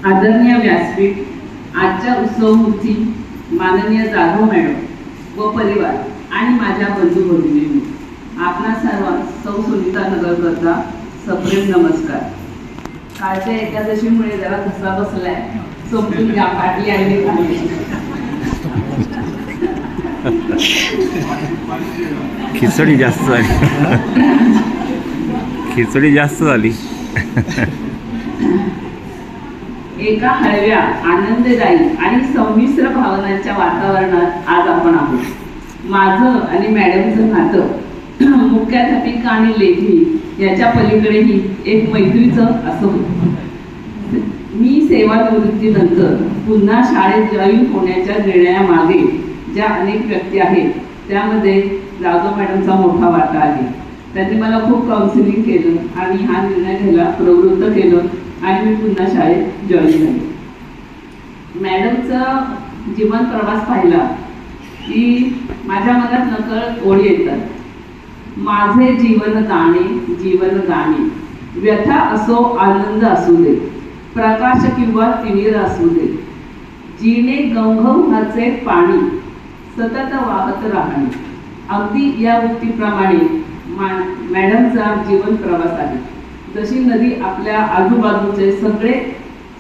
आदरणीय व्यासपीठ, आजच्या उत्सवमूर्ती माननीय जाधव मॅडम व परिवार आणि माझ्या बंधू भगिनींनी, आपणा सर्वांना सौ सुनीता नगरकरचा सप्रेम नमस्कार. कालच्या एकादशीमुळे जरा घसा बसलाय, समजून घ्या. पाटली आईने खाल्ली. खिचडी जास्त झाली. खिचडी जास्त झाली. एका हळव्या, आनंददायी आणि संमिश्र भावनांच्या वातावरणात आज आपण आहोत. माझं आणि मॅडमचं नातं मुख्याध्यापिका आणि लेखी याच्या पलीकडेही एक मैत्रीचं असं होतं. मी सेवानिवृत्तीनंतर पुन्हा शाळेत जॉईन होण्याच्या निर्णयामागे ज्या अनेक व्यक्ती आहेत त्यामध्ये जाधव मॅडमचा मोठा वाटा आहे. त्यांनी मला खूप काउन्सिलिंग केलं आणि हा निर्णय घ्यायला प्रवृत्त केलं आणि मी पुन्हा शाळेत जॉईन झाले. मॅडमचा जीवन प्रवास पाहिला की माझ्या मनात नकळत ओळी येतात. माझे जीवन गाणे, व्यथा असो आनंद असू दे, प्रकाश किंवा तिमिर असू दे, जीने गंगव्हाचे पाणी सतत वाहत राहणे. अगदी या उक्तीप्रमाणे मॅडमचा जीवन प्रवास आहे. जशी नदी आपल्या आजूबाजूचे सगळे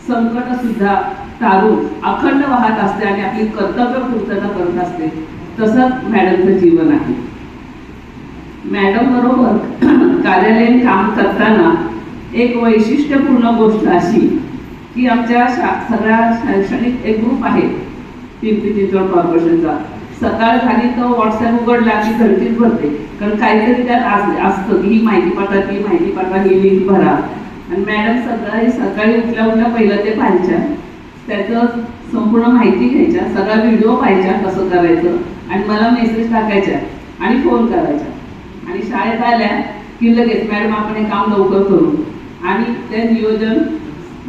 संकट सुद्धा तारून अखंड वाहत असते आणि आपली कर्तव्य पूर्तता करत असते, तसंच मॅडमचं जीवन आहे. मॅडम बरोबर कार्यालयीन काम करताना एक वैशिष्ट्यपूर्ण गोष्ट अशी की आमच्या सगळ्या शैक्षणिक एक ग्रुप आहे पिंपरी चिंचवड कॉर्पोरेशनचा. सकाळ झाली तर व्हॉट्सअप उघडला की धडकीच भरते, कारण काहीतरी त्यात असतं की ही माहिती पाठवा, ही लिंक भरा. आणि मॅडम सकाळी उठल्या पहिलं ते पाहायच्या, त्याचं संपूर्ण माहिती घ्यायच्या, सगळा व्हिडिओ पाहायच्या कसं करायचं आणि मला मेसेज टाकायच्या आणि फोन करायच्या. आणि शाळेत आल्या की लगेच मॅडम आपण हे काम लवकर करू आणि ते नियोजन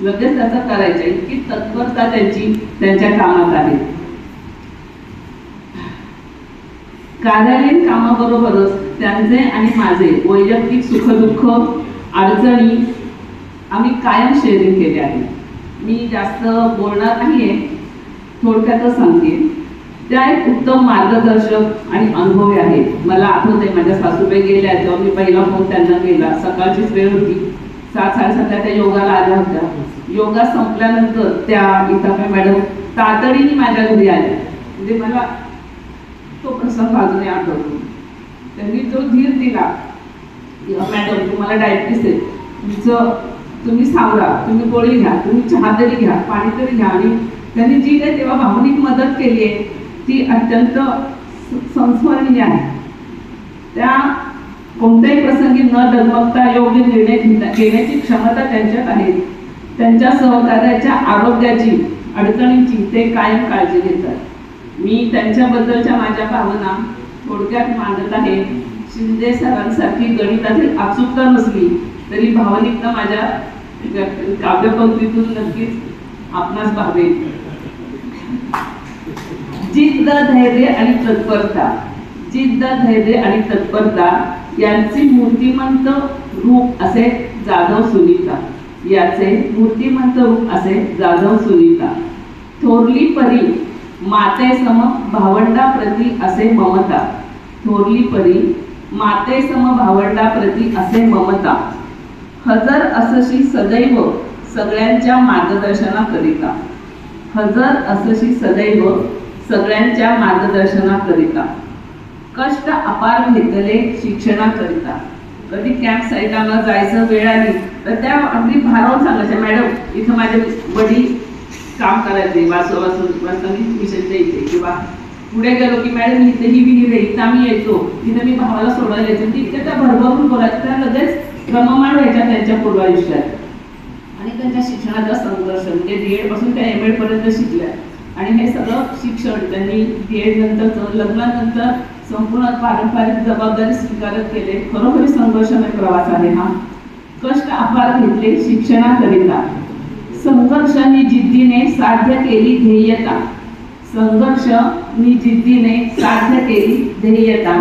लगेच त्याचं करायचं. इतकी तत्परता त्यांच्या कामात आहे. कार्यालयीन कामाबरोबरच त्यांचे आणि माझे वैयक्तिक सुखदुःख अडचणी आम्ही कायम शेअरिंग केले आहे. मी जास्त बोलणार नाहीये, थोडक्यातच सांगते. त्या एक उत्तम मार्गदर्शक आणि अनुभवी आहेत. मला आठवते माझ्या सासूबाई गेल्या तेव्हा मी पहिला फोन त्यांना केला. सकाळचीच वेळ होती, 7:30 त्या योगाला आल्या होत्या. योगा संपल्यानंतर त्या इथं मॅडम तातडीने माझ्या घरी आल्या. म्हणजे मला तो प्रसंग अजूनही आठवतो. त्यांनी जो धीर दिला, मॅडम तुम्हाला डायबिटीस आहे, तुम्ही सावरा, तुम्ही गोळी घ्या, तुम्ही चहा तरी घ्या, पाणी तरी घ्या. आणि त्यांनी जी काही तेव्हा भावनिक मदत केली आहे ती अत्यंत संस्मरणीय आहे. त्या कोणत्याही प्रसंगी न डगमगता योग्य निर्णय घेण्याची क्षमता त्यांच्यात आहे. त्यांच्या सहकार्याच्या आरोग्याची अडचणींची ते कायम काळजी घेतात. मी त्यांच्याबद्दलच्या माझ्या भावना थोडक्यात मांडत आहे. शिंदे सरांसारखी गणितातील अचूकता नसली तरी भावनिकता माझ्या काव्यपंक्तीतून नक्कीच आपणास भावेल. जिद्द, धैर्य आणि तत्परता यांची मूर्तिमंत रूप असे जाधव सुनीता. थोरली परी मातेसम भावंडाप्रती असे ममता. हजर असशी सदैव सगळ्यांच्या मार्गदर्शनाकरिता. कष्ट अपार घेतले शिक्षणाकरिता. कधी कॅम्प साईटला जायचं वेळ आली तर त्या अगदी भारावून सांगायच्या, मॅडम इथं माझे वडील काम करायचे वास्तविक मिशनच्या इथे, किंवा पुढे गेलो की मॅडम इथे ही विहीर आहे, इथं आम्ही यायचो, तिथे मी भावाला सोडायला यायचो. तिथे त्या भरभरून बोलायच्या, त्या लगेच रममाण व्हायच्या त्यांच्या पूर्वायुष्यात. आणि त्यांच्या शिक्षणाचा संघर्ष म्हणजे DED पासून त्या MAD पर्यंत शिकल्या. आणि हे सगळं शिक्षण त्यांनी DED नंतरचं लग्नानंतर संपूर्ण पारंपरिक जबाबदारी स्वीकारत केले. खरोखरी संघर्षमय प्रवास आहे हा. कष्ट अपार घेतले शिक्षणाकरिता. संघर्ष नि जिद्दीने साध्य केली ध्येयता.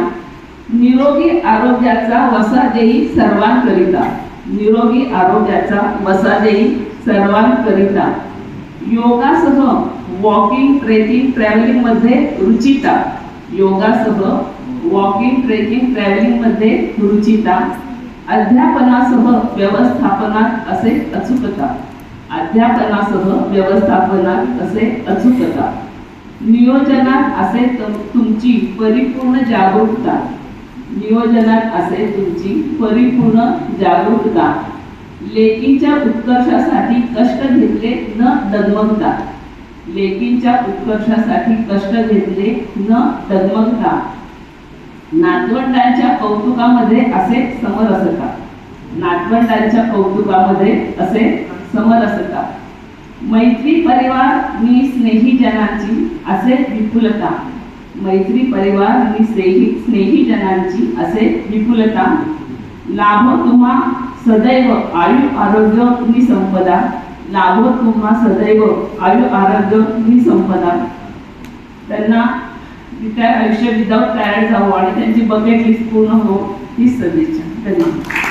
निरोगी आरोग्याचा वसा देई सर्वांकरिता. निरोगी आरोग्याचा वसा देई सर्वांकरिता. योगासह वॉकिंग, ट्रेकिंग, ट्रॅव्हलिंग मध्ये रुचिता. योगासह वॉकिंग, ट्रेकिंग, ट्रॅव्हलिंग मध्ये रुचिता. अध्यापनासह व्यवस्थापनात असे अचूकता. अध्यापनासह व्यवस्थापनात असे अचूकता. नियोजनात असे तुमची परिपूर्ण जागरूकता. नियोजनात असे तुमची परिपूर्ण जागरूकता. लेकीच्या उत्कर्षासाठी कष्ट घेतले न डगमगता. लेकीच्या उत्कर्षासाठी कष्ट घेतले न डगमगता. नातवंडांच्या कौतुकामध्ये असे समरसता. नातवंडांच्या कौतुकामध्ये असे समरसता. मैत्री परिवार नि स्नेही जनांची असे विपुलता. मैत्री परिवार नि स्नेही जनांची असे विपुलता. लाभो तुम्हा सदैव आयु आरोग्य नि संपदा. लाभो तुम्हा सदैव आयु आरोग्य नि संपदा. त्यांना आयुष्य विदाऊट टायर्ड जावं आणि त्यांची बकेट लिस्ट पूर्ण हो, ही सदिच्छा. धन्यवाद.